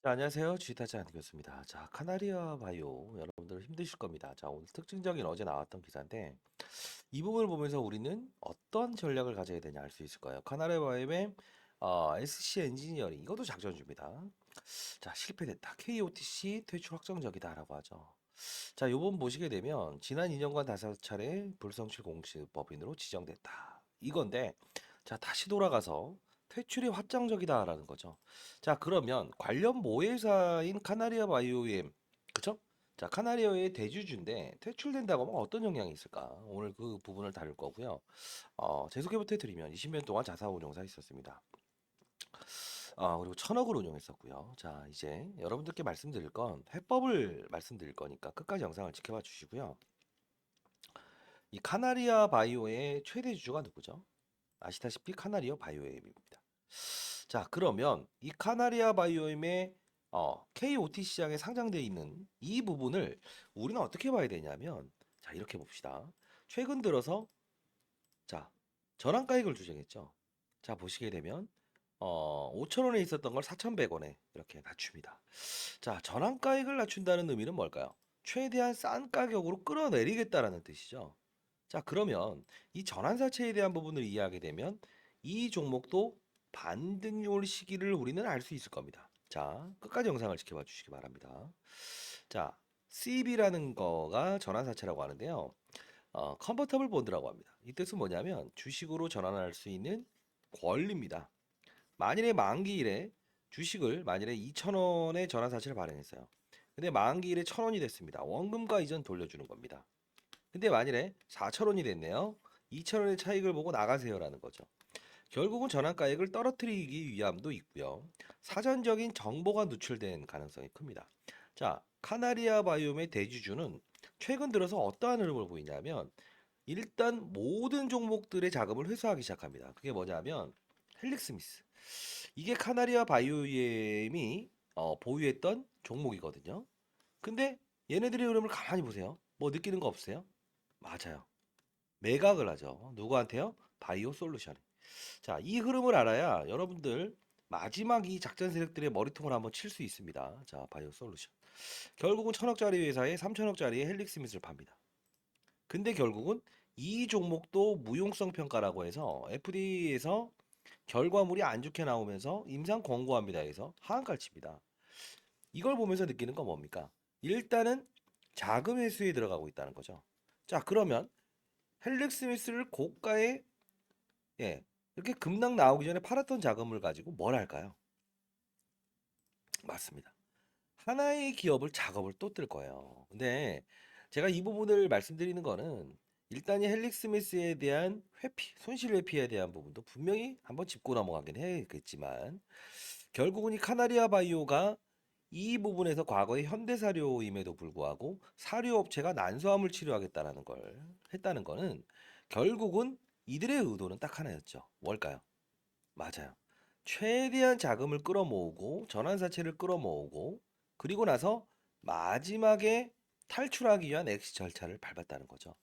자, 안녕하세요. 지타치 안되겠습니다. 자, 카나리아 바이오 여러분들 힘드실 겁니다. 자, 오늘 특징적인 어제 나왔던 기사인데 이 부분을 보면서 우리는 어떤 전략을 가져야 되냐 알 수 있을 거예요. 카나리아 바이오의 SC 엔지니어링 이것도 작전주입니다. 자, 실패됐다. KOTC 퇴출 확정적이다라고 하죠. 자, 요번 보시게 되면 지난 2년간 5차례 불성실 공시 법인으로 지정됐다. 이건데 자, 다시 돌아가서 퇴출이 확정적이다라는 거죠. 자, 그러면 관련 모회사인 카나리아 바이오엠, 그쵸? 자, 카나리아의 대주주인데 퇴출된다고 하면 어떤 영향이 있을까? 오늘 그 부분을 다룰 거고요. 제 소개부터 해드리면 20년 동안 자사운용사 있었습니다. 그리고 1,000억을 운용했었고요. 자, 이제 여러분들께 말씀드릴 건 해법을 말씀드릴 거니까 끝까지 영상을 지켜봐 주시고요. 이 카나리아 바이오의 최대 주주가 누구죠? 아시다시피 카나리아 바이오엠입니다. 자, 그러면 이 카나리아 바이오엠의 KOT 시장에 상장되어 있는 이 부분을 우리는 어떻게 봐야 되냐면, 자, 이렇게 봅시다. 최근 들어서 자, 전환가액을 조정했죠. 자, 보시게 되면 5천 원에 있었던 걸 4,100원에 이렇게 낮춥니다. 자, 전환가액을 낮춘다는 의미는 뭘까요? 최대한 싼 가격으로 끌어내리겠다라는 뜻이죠. 자, 그러면 이 전환사채에 대한 부분을 이해하게 되면 이 종목도 반등률 시기를 우리는 알 수 있을 겁니다. 자, 끝까지 영상을 지켜봐 주시기 바랍니다. 자, CB라는 거가 전환사채라고 하는데요. 컨버터블 본드라고 합니다. 이 뜻은 뭐냐면 주식으로 전환할 수 있는 권리입니다. 만일에 만기일에 주식을 만일에 2,000원에 전환사채를 발행했어요. 근데 만기일에 1,000원이 됐습니다. 원금과 이전 돌려주는 겁니다. 근데 만일에 4,000원이 됐네요. 2,000원의 차익을 보고 나가세요라는 거죠. 결국은 전환가액을 떨어뜨리기 위함도 있고요. 사전적인 정보가 누출된 가능성이 큽니다. 자, 카나리아 바이옴의 대주주는 최근 들어서 어떠한 흐름을 보이냐면 일단 모든 종목들의 자금을 회수하기 시작합니다. 그게 뭐냐면 헬릭스미스. 이게 카나리아 바이오엠이 보유했던 종목이거든요. 근데 얘네들의 흐름을 가만히 보세요. 뭐 느끼는 거 없어요? 맞아요. 매각을 하죠. 누구한테요? 바이오 솔루션. 자, 이 흐름을 알아야 여러분들 마지막 이 작전 세력들의 머리통을 한번 칠 수 있습니다. 자, 바이오 솔루션. 결국은 1,000억짜리 회사에 3,000억짜리의 헬릭스 밋을 팝니다. 근데 결국은 이 종목도 무용성 평가라고 해서 FDA에서 결과물이 안 좋게 나오면서 임상 권고합니다 해서 하한가를 칩니다. 이걸 보면서 느끼는 건 뭡니까? 일단은 자금 회수에 들어가고 있다는 거죠. 자, 그러면 헬릭 스미스를 고가에 이렇게 급락 나오기 전에 팔았던 자금을 가지고 뭘 할까요? 맞습니다. 하나의 기업을 작업을 또 뜰 거예요. 근데 제가 이 부분을 말씀드리는 거는 일단 이 헬릭 스미스에 대한 회피, 손실 회피에 대한 부분도 분명히 한번 짚고 넘어가긴 해야겠지만 결국은 이 카나리아 바이오가 이 부분에서 과거의 현대사료임에도 불구하고 사료업체가 난소암을 치료하겠다는 걸 했다는 거는 결국은 이들의 의도는 딱 하나였죠. 뭘까요? 맞아요. 최대한 자금을 끌어모으고 전환사채를 끌어모으고 그리고 나서 마지막에 탈출하기 위한 엑시 절차를 밟았다는 거죠.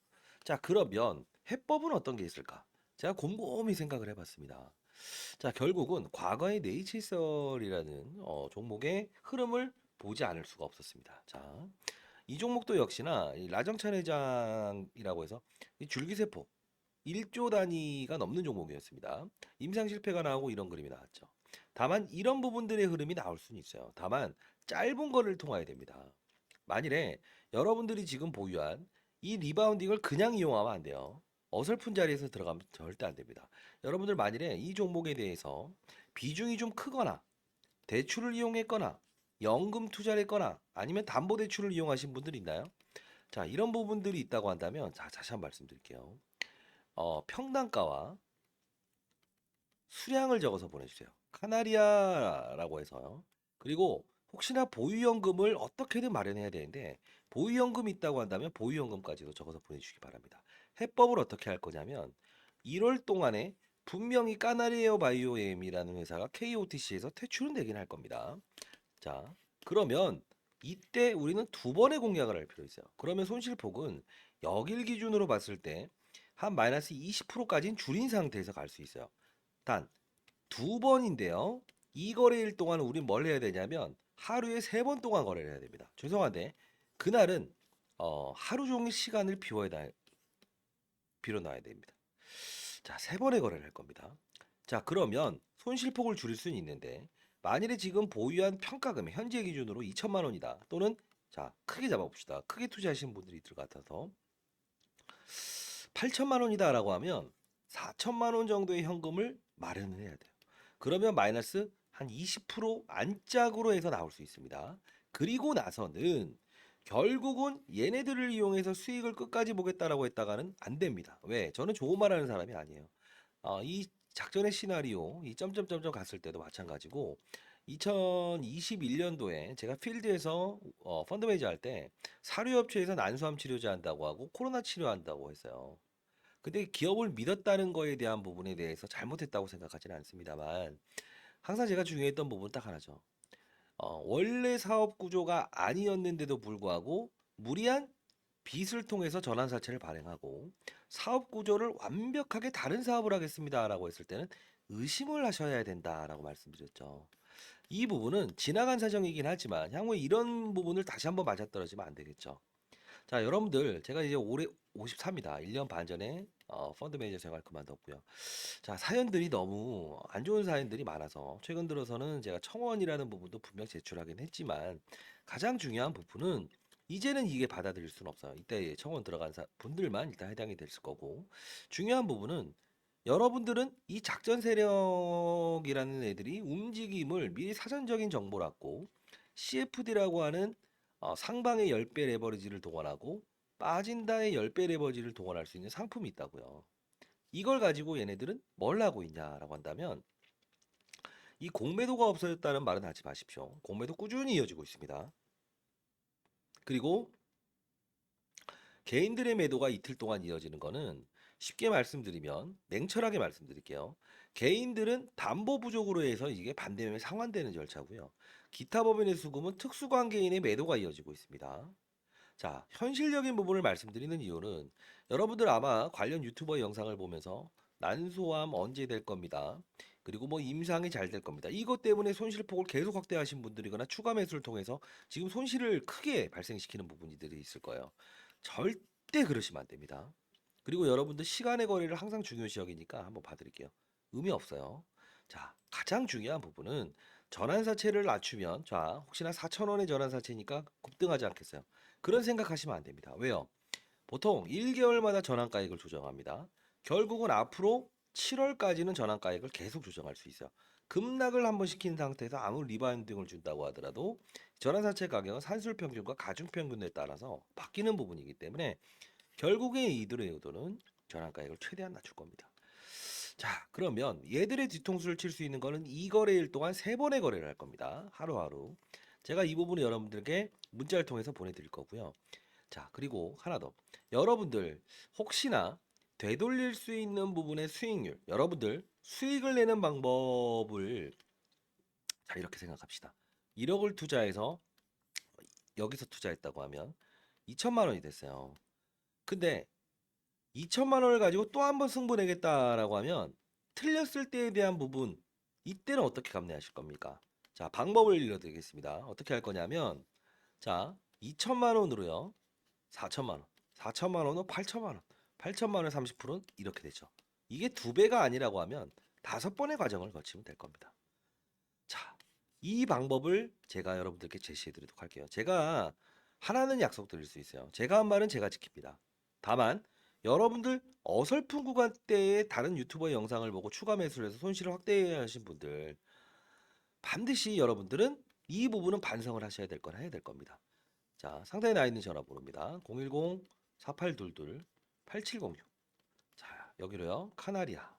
자, 그러면 해법은 어떤 게 있을까? 제가 곰곰이 생각을 해봤습니다. 자, 결국은 과거의 네이처설이라는 종목의 흐름을 보지 않을 수가 없었습니다. 자, 이 종목도 역시나 이 라정찬 회장이라고 해서 이 줄기세포 1조 단위가 넘는 종목이었습니다. 임상 실패가 나오고 이런 그림이 나왔죠. 다만 이런 부분들의 흐름이 나올 수는 있어요. 다만 짧은 거를 통해야 됩니다. 만일에 여러분들이 지금 보유한 이 리바운딩을 그냥 이용하면 안 돼요. 어설픈 자리에서 들어가면 절대 안 됩니다. 여러분들 만일에 이 종목에 대해서 비중이 좀 크거나 대출을 이용했거나 연금 투자를 했거나 아니면 담보대출을 이용하신 분들이 있나요? 자, 이런 부분들이 있다고 한다면 자, 다시 한번 말씀드릴게요. 평단가와 수량을 적어서 보내주세요. 카나리아라고 해서요. 그리고 혹시나 보유연금을 어떻게든 마련해야 되는데 보유연금이 있다고 한다면 보유연금까지도 적어서 보내주시기 바랍니다. 해법을 어떻게 할 거냐면 1월 동안에 분명히 까나리에어 바이오엠이라는 회사가 KOTC에서 퇴출은 되긴 할 겁니다. 자, 그러면 이때 우리는 두 번의 공략을 할 필요 있어요. 그러면 손실폭은 여길 기준으로 봤을 때 한 마이너스 20%까지는 줄인 상태에서 갈 수 있어요. 단 두 번인데요. 이 거래일 동안 우린 뭘 해야 되냐면 하루에 3번 동안 거래를 해야 됩니다. 죄송한데 그날은 하루 종일 시간을 빌어놔야 됩니다. 자, 3번의 거래를 할 겁니다. 자, 그러면 손실폭을 줄일 수는 있는데 만일에 지금 보유한 평가금이 현재 기준으로 2천만 원이다. 또는 자, 크게 잡아봅시다. 크게 투자하시는 분들이 있을 것 같아서 8천만 원이다라고 하면 4천만 원 정도의 현금을 마련을 해야 돼요. 그러면 마이너스 한 20% 안짝으로 해서 나올 수 있습니다. 그리고 나서는 결국은 얘네들을 이용해서 수익을 끝까지 보겠다라고 했다가는 안 됩니다. 왜? 저는 좋은 말 하는 사람이 아니에요. 이 작전의 시나리오, 이 점점점점 갔을 때도 마찬가지고 2021년도에 제가 필드에서 펀드매니저 할 때 사료업체에서 난소암 치료제 한다고 하고 코로나 치료한다고 했어요. 근데 기업을 믿었다는 거에 대한 부분에 대해서 잘못했다고 생각하지는 않습니다만 항상 제가 중요했던 부분은 딱 하나죠. 원래 사업 구조가 아니었는데도 불구하고 무리한 빚을 통해서 전환사채를 발행하고 사업 구조를 완벽하게 다른 사업을 하겠습니다라고 했을 때는 의심을 하셔야 된다라고 말씀드렸죠. 이 부분은 지나간 사정이긴 하지만 향후에 이런 부분을 다시 한번 맞아떨어지면 안 되겠죠. 자, 여러분들 제가 이제 올해 54입니다. 1년 반 전에 펀드 매니저 생활 그만뒀고요. 자, 사연들이 너무 안 좋은 사연들이 많아서 최근 들어서는 제가 청원이라는 부분도 분명 제출하긴 했지만 가장 중요한 부분은 이제는 이게 받아들일 수는 없어요. 이때 청원 들어간 분들만 일단 해당이 될 거고 중요한 부분은 여러분들은 이 작전 세력이라는 애들이 움직임을 미리 사전적인 정보를 갖고 CFD라고 하는 상방의 10배 레버리지를 동원하고 빠진다의 10배 레버리지를 동원할 수 있는 상품이 있다고요. 이걸 가지고 얘네들은 뭘 하고 있냐라고 한다면 이 공매도가 없어졌다는 말은 하지 마십시오. 공매도 꾸준히 이어지고 있습니다. 그리고 개인들의 매도가 이틀 동안 이어지는 거는 쉽게 말씀드리면 냉철하게 말씀드릴게요. 개인들은 담보 부족으로 해서 이게 반대매매 상환되는 절차고요. 기타 법인의 수금은 특수관계인의 매도가 이어지고 있습니다. 자, 현실적인 부분을 말씀드리는 이유는 여러분들 아마 관련 유튜버 영상을 보면서 난소암 언제 될 겁니다. 그리고 뭐 임상이 잘 될 겁니다. 이것 때문에 손실폭을 계속 확대하신 분들이거나 추가 매수를 통해서 지금 손실을 크게 발생시키는 부분들이 있을 거예요. 절대 그러시면 안 됩니다. 그리고 여러분들 시간의 거래를 항상 중요시 여기니까 한번 봐드릴게요. 의미 없어요. 자, 가장 중요한 부분은 전환사채를 낮추면 자, 혹시나 4,000원의 전환사채니까 급등하지 않겠어요. 그런 생각하시면 안 됩니다. 왜요? 보통 1개월마다 전환가액을 조정합니다. 결국은 앞으로 7월까지는 전환가액을 계속 조정할 수 있어요. 급락을 한번 시킨 상태에서 아무 리바운딩을 준다고 하더라도 전환사채 가격은 산술평균과 가중평균에 따라서 바뀌는 부분이기 때문에 결국에 이들의 의도는 전환가액을 최대한 낮출 겁니다. 자, 그러면 얘들의 뒤통수를 칠 수 있는 거는 이 거래일 동안 3번의 거래를 할 겁니다. 하루하루. 제가 이 부분을 여러분들께 문자를 통해서 보내드릴 거고요. 자, 그리고 하나 더. 여러분들 혹시나 되돌릴 수 있는 부분의 수익률, 여러분들 수익을 내는 방법을 자, 이렇게 생각합시다. 1억을 투자해서 여기서 투자했다고 하면 2천만 원이 됐어요. 근데 2천만 원을 가지고 또 한 번 승부 내겠다라고 하면 틀렸을 때에 대한 부분 이때는 어떻게 감내하실 겁니까? 자, 방법을 알려드리겠습니다. 어떻게 할 거냐면 자, 2천만 원으로요. 4천만 원. 4천만 원은 8천만 원. 8천만 원에 30%는 이렇게 되죠. 이게 2배가 아니라고 하면 5번의 과정을 거치면 될 겁니다. 자, 이 방법을 제가 여러분들께 제시해 드리도록 할게요. 제가 하나는 약속드릴 수 있어요. 제가 한 말은 제가 지킵니다. 다만 여러분들 어설픈 구간대에 다른 유튜버 영상을 보고 추가 매수를 해서 손실을 확대하신 분들 반드시 여러분들은 이 부분은 반성을 하셔야 될 건 해야 될 겁니다. 자, 상단에 나와 있는 전화번호입니다. 010-4822-8706. 자, 여기로요. 카나리아.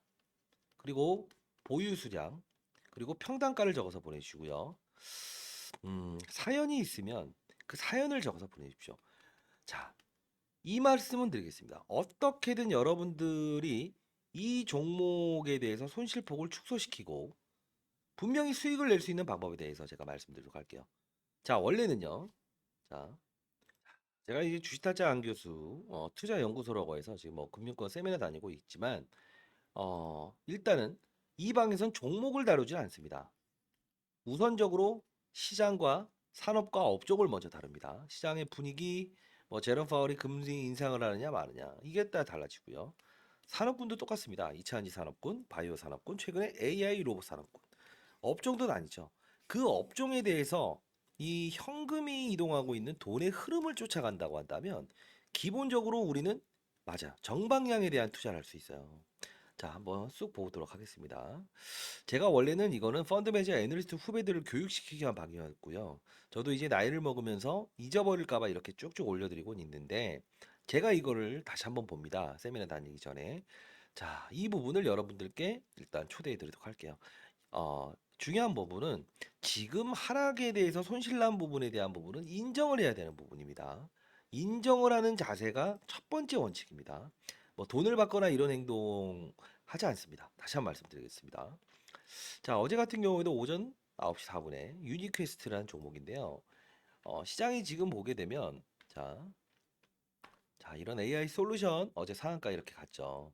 그리고 보유 수량. 그리고 평단가를 적어서 보내주시고요. 사연이 있으면 그 사연을 적어서 보내주십시오. 자, 이 말씀은 드리겠습니다. 어떻게든 여러분들이 이 종목에 대해서 손실폭을 축소시키고 분명히 수익을 낼 수 있는 방법에 대해서 제가 말씀드리도록 할게요. 자, 원래는요. 자, 제가 이제 주식타짜 안 교수 투자연구소라고 해서 지금 뭐 금융권 세미나 다니고 있지만 일단은 이 방에선 종목을 다루지 않습니다. 우선적으로 시장과 산업과 업종을 먼저 다룹니다. 시장의 분위기, 뭐 제롬 파월이 금리 인상을 하느냐 마느냐 이게 따라 달라지고요. 산업군도 똑같습니다. 2차전지 산업군, 바이오 산업군, 최근에 AI 로봇 산업군. 업종도 나뉘죠. 그 업종에 대해서 이 현금이 이동하고 있는 돈의 흐름을 쫓아간다고 한다면 기본적으로 우리는 맞아 정방향에 대한 투자를 할 수 있어요. 자, 한번 쑥 보도록 하겠습니다. 제가 원래는 이거는 펀드 매니저 애널리스트 후배들을 교육시키기 위한 방향이었고요. 저도 이제 나이를 먹으면서 잊어버릴까 봐 이렇게 쭉쭉 올려드리고 있는데 제가 이거를 다시 한번 봅니다. 세미나 다니기 전에. 자, 이 부분을 여러분들께 일단 초대해 드리도록 할게요. 중요한 부분은 지금 하락에 대해서 손실난 부분에 대한 부분은 인정을 해야 되는 부분입니다. 인정을 하는 자세가 첫 번째 원칙입니다. 뭐 돈을 받거나 이런 행동 하지 않습니다. 다시 한번 말씀드리겠습니다. 자, 어제 같은 경우에도 오전 9시 4분에 유니퀘스트라는 종목인데요. 시장이 지금 보게 되면 자, 이런 AI 솔루션 어제 상한가 이렇게 갔죠.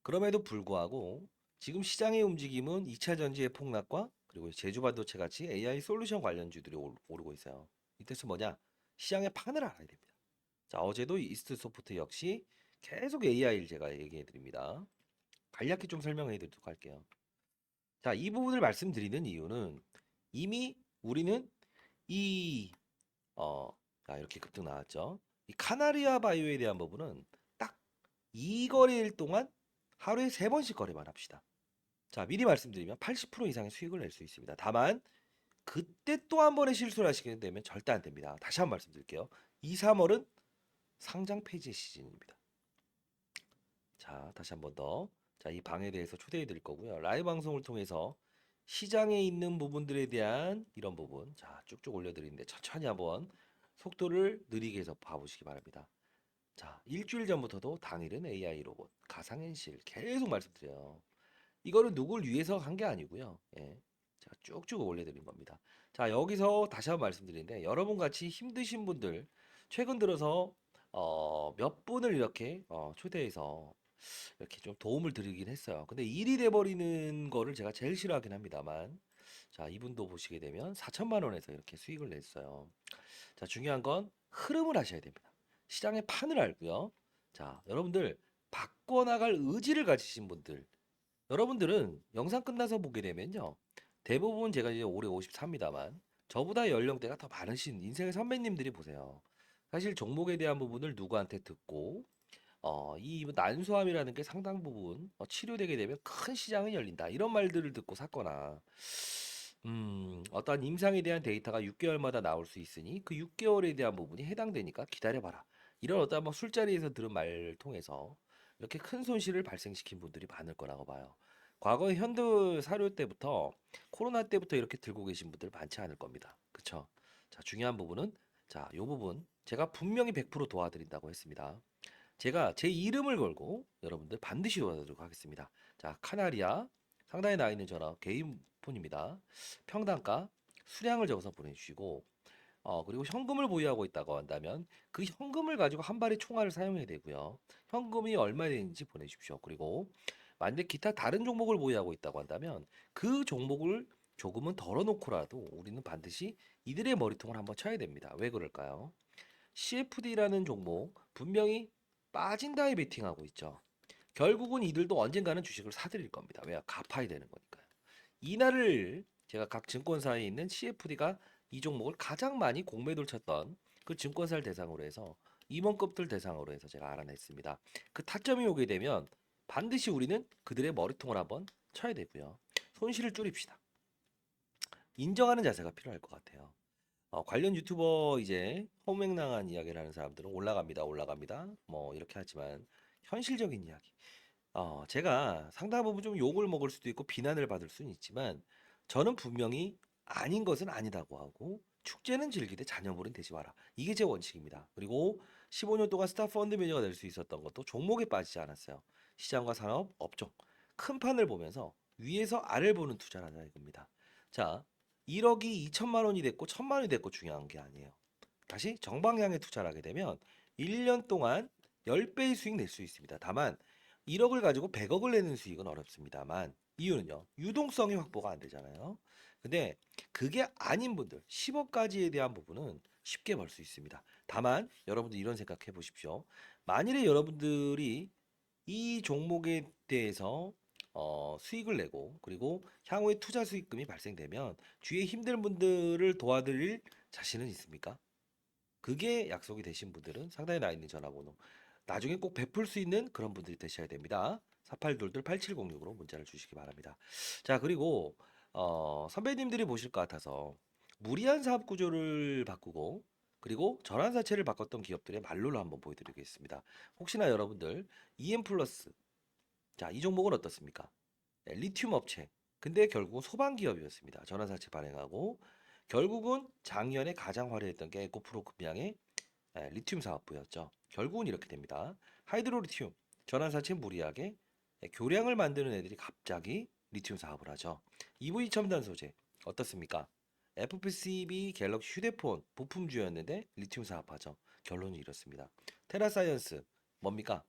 그럼에도 불구하고 지금 시장의 움직임은 2차 전지의 폭락과 그리고 제주 반도체 같이 AI 솔루션 관련주들이 오르고 있어요. 이 뜻은 뭐냐? 시장의 판을 알아야 됩니다. 자, 어제도 이스트 소프트 역시 계속 AI를 제가 얘기해 드립니다. 간략히 좀 설명해 드리도록 할게요. 자, 이 부분을 말씀드리는 이유는 이미 우리는 이, 어, 자, 이렇게 급등 나왔죠. 이 카나리아 바이오에 대한 부분은 딱 이 거래일 동안 하루에 3번씩 거래만 합시다. 자, 미리 말씀드리면 80% 이상의 수익을 낼 수 있습니다. 다만 그때 또 한 번의 실수를 하시게 되면 절대 안 됩니다. 다시 한번 말씀드릴게요. 2, 3월은 상장 폐지 시즌입니다. 자, 다시 한번 더. 자, 이 방에 대해서 초대해 드릴 거고요. 라이브 방송을 통해서 시장에 있는 부분들에 대한 이런 부분, 자, 쭉쭉 올려드리는데 천천히 한번 속도를 느리게 해서 봐보시기 바랍니다. 자, 일주일 전부터도 당일은 AI 로봇, 가상현실 계속 말씀드려요. 이거는 누굴 위해서 한 게 아니고요. 예. 제가 쭉쭉 올려드린 겁니다. 자, 여기서 다시 한번 말씀드리는데 여러분 같이 힘드신 분들 최근 들어서 몇 분을 이렇게 초대해서 이렇게 좀 도움을 드리긴 했어요. 근데 일이 돼버리는 거를 제가 제일 싫어하긴 합니다만 자, 이분도 보시게 되면 4천만 원에서 이렇게 수익을 냈어요. 자, 중요한 건 흐름을 하셔야 됩니다. 시장의 판을 알고요. 자, 여러분들 바꿔나갈 의지를 가지신 분들 여러분들은 영상 끝나서 보게 되면요. 대부분 제가 이제 올해 54입니다만 저보다 연령대가 더 많으신 인생의 선배님들이 보세요. 사실 종목에 대한 부분을 누구한테 듣고 이 난소암이라는 게 상당 부분 치료되게 되면 큰 시장이 열린다. 이런 말들을 듣고 샀거나 어떠한 임상에 대한 데이터가 6개월마다 나올 수 있으니 그 6개월에 대한 부분이 해당되니까 기다려봐라. 이런 어떠한 뭐 술자리에서 들은 말을 통해서 이렇게 큰 손실을 발생시킨 분들이 많을 거라고 봐요. 과거에 현대 사료 때부터 코로나 때부터 이렇게 들고 계신 분들 많지 않을 겁니다. 그쵸? 자, 중요한 부분은 자, 요 부분 제가 분명히 100% 도와드린다고 했습니다. 제가 제 이름을 걸고 여러분들 반드시 도와드리도록 하겠습니다. 자, 카나리아 상단에 나와 있는 전화 개인 폰입니다. 평단가 수량을 적어서 보내주시고 그리고 현금을 보유하고 있다고 한다면 그 현금을 가지고 한 발의 총알을 사용해야 되고요. 현금이 얼마 되는지 보내주십시오. 그리고 만약 기타 다른 종목을 보유하고 있다고 한다면 그 종목을 조금은 덜어놓고라도 우리는 반드시 이들의 머리통을 한번 쳐야 됩니다. 왜 그럴까요? CFD라는 종목 분명히 빠진다에 베팅하고 있죠. 결국은 이들도 언젠가는 주식을 사들일 겁니다. 왜? 갚아야 되는 거니까요. 이날을 제가 각 증권사에 있는 CFD가 이 종목을 가장 많이 공매도를 쳤던 그 증권사를 대상으로 해서 임원급들 대상으로 해서 제가 알아냈습니다. 그 타점이 오게 되면 반드시 우리는 그들의 머리통을 한번 쳐야 되고요. 손실을 줄입시다. 인정하는 자세가 필요할 것 같아요. 관련 유튜버 이제 허무맹랑한 이야기를 하는 사람들은 올라갑니다, 올라갑니다. 뭐 이렇게 하지만 현실적인 이야기. 제가 상당 부분 좀 욕을 먹을 수도 있고 비난을 받을 수는 있지만 저는 분명히 아닌 것은 아니다고 하고 축제는 즐기되 잔여물은 되지 마라. 이게 제 원칙입니다. 그리고 15년 동안 스타 펀드 매니저가 될 수 있었던 것도 종목에 빠지지 않았어요. 시장과 산업, 업종 큰 판을 보면서 위에서 아래를 보는 투자를 하자 이겁니다. 자, 1억이 2천만 원이 됐고 1천만 원이 됐고 중요한 게 아니에요. 다시 정방향에 투자를 하게 되면 1년 동안 10배의 수익 낼 수 있습니다. 다만 1억을 가지고 100억을 내는 수익은 어렵습니다만 이유는요. 유동성이 확보가 안 되잖아요. 근데 그게 아닌 분들 10억까지에 대한 부분은 쉽게 벌 수 있습니다. 다만 여러분들 이런 생각해 보십시오. 만일에 여러분들이 이 종목에 대해서 수익을 내고 그리고 향후에 투자 수익금이 발생되면 주위에 힘든 분들을 도와드릴 자신은 있습니까? 그게 약속이 되신 분들은 상단에 나 있는 전화번호 나중에 꼭 베풀 수 있는 그런 분들이 되셔야 됩니다. 4822-8706으로 문자를 주시기 바랍니다. 자, 그리고 선배님들이 보실 것 같아서 무리한 사업 구조를 바꾸고 그리고 전환사채를 바꿨던 기업들의 말로를 한번 보여드리겠습니다. 혹시나 여러분들 EM 플러스 자, 이 종목은 어떻습니까? 네, 리튬 업체. 근데 결국은 소방 기업이었습니다. 전환사채 발행하고 결국은 작년에 가장 화려했던 게 에코프로 금양의 리튬 사업부였죠. 결국은 이렇게 됩니다. 하이드로리튬 전환사채 무리하게 교량을 만드는 애들이 갑자기 리튬 사업을 하죠. EV 첨단 소재 어떻습니까? FPCB 갤럭시 휴대폰 부품주였는데 리튬 사업하죠. 결론은 이렇습니다. 테라사이언스 뭡니까?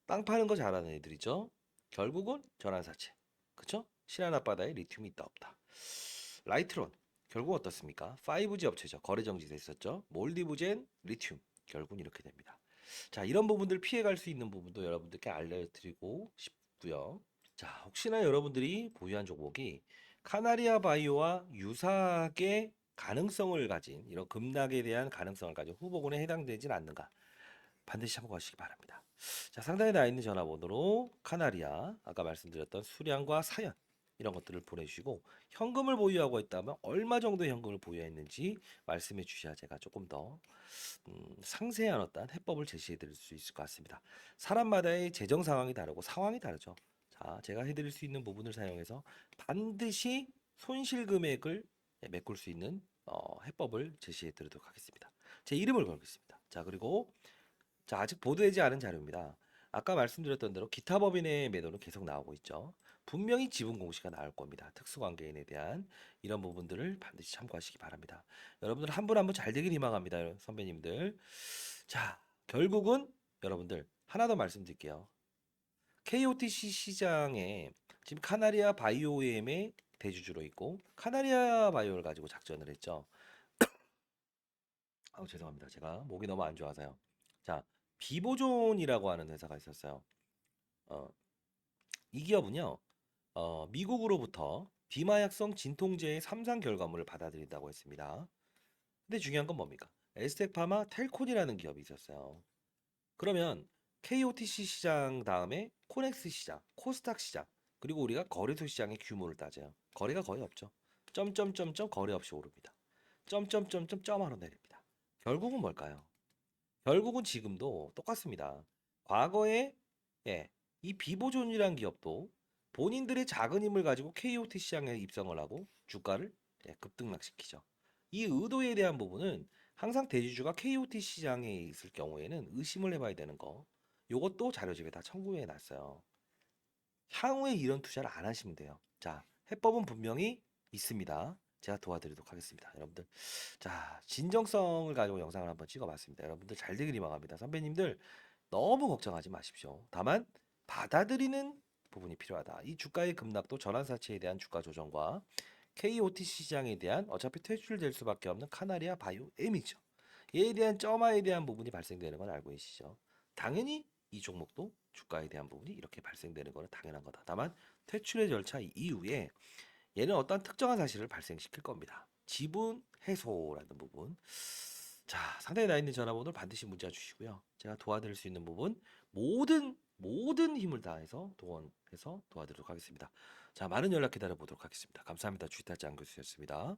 땅 파는 거 잘하는 애들이죠. 결국은 전환사채. 그쵸? 신한 앞바다에 리튬이 있다 없다. 라이트론 결국 어떻습니까? 5G 업체죠. 거래 정지됐었죠. 몰디브젠 리튬 결국은 이렇게 됩니다. 자, 이런 부분들 피해갈 수 있는 부분도 여러분들께 알려드리고 싶고요. 자, 혹시나 여러분들이 보유한 종목이 카나리아 바이오와 유사하게 가능성을 가진 이런 급락에 대한 가능성을 가진 후보군에 해당되진 않는가 반드시 참고하시기 바랍니다. 자, 상단에 나 있는 전화번호로 카나리아 아까 말씀드렸던 수량과 사연 이런 것들을 보내주시고 현금을 보유하고 있다면 얼마 정도 현금을 보유했는지 말씀해 주셔야 제가 조금 더 상세한 어떤 해법을 제시해 드릴 수 있을 것 같습니다. 사람마다의 재정 상황이 다르고 상황이 다르죠. 자, 제가 해드릴 수 있는 부분을 사용해서 반드시 손실 금액을 메꿀 수 있는 해법을 제시해 드리도록 하겠습니다. 제 이름을 걸겠습니다. 자, 그리고 자, 아직 보도되지 않은 자료입니다. 아까 말씀드렸던 대로 기타 법인의 매도는 계속 나오고 있죠. 분명히 지분 공시가 나올 겁니다. 특수관계인에 대한 이런 부분들을 반드시 참고하시기 바랍니다. 여러분들 한 분 한 분 잘 되길 희망합니다. 선배님들. 자, 결국은 여러분들 하나 더 말씀드릴게요. KOTC 시장에 지금 카나리아 바이오엠의 대주주로 있고 카나리아 바이오를 가지고 작전을 했죠. 죄송합니다. 제가 목이 너무 안 좋아서요. 자, 비보존이라고 하는 회사가 있었어요. 어, 이 기업은요, 미국으로부터 비마약성 진통제의 3상 결과물을 받아들인다고 했습니다. 근데 중요한 건 뭡니까? 에스텍파마 텔콘이라는 기업이 있었어요. 그러면 KOTC 시장 다음에 코넥스 시장, 코스닥 시장, 그리고 우리가 거래소 시장의 규모를 따져요. 거래가 거의 없죠. 점점점점 거래 없이 오릅니다. 점점점점 점하로 내립니다. 결국은 뭘까요? 결국은 지금도 똑같습니다. 과거에 예, 이 비보존이라는 기업도 본인들의 작은 힘을 가지고 KOT 시장에 입성을 하고 주가를 급등락시키죠. 이 의도에 대한 부분은 항상 대주주가 KOT 시장에 있을 경우에는 의심을 해봐야 되는 거. 요것도 자료집에 다 첨부해 놨어요. 향후에 이런 투자를 안 하시면 돼요. 자, 해법은 분명히 있습니다. 제가 도와드리도록 하겠습니다. 여러분들. 자, 진정성을 가지고 영상을 한번 찍어봤습니다. 여러분들 잘 되길 희망합니다. 선배님들 너무 걱정하지 마십시오. 다만 받아들이는 부분이 필요하다. 이 주가의 급락도 전환사채에 대한 주가 조정과 KOTC 시장에 대한 어차피 퇴출될 수밖에 없는 카나리아 바이오 M이죠. 얘에 대한 점화에 대한 부분이 발생되는 건 알고 계시죠? 당연히 이 종목도 주가에 대한 부분이 이렇게 발생되는 것은 당연한 거다. 다만 퇴출의 절차 이후에 얘는 어떤 특정한 사실을 발생시킬 겁니다. 지분 해소라는 부분. 자, 상단에 나 있는 전화번호를 반드시 문자 주시고요. 제가 도와드릴 수 있는 부분 모든 힘을 다해서 동원해서 도와드리도록 하겠습니다. 자, 많은 연락 기다려 보도록 하겠습니다. 감사합니다. 주식타짜 안 교수였습니다.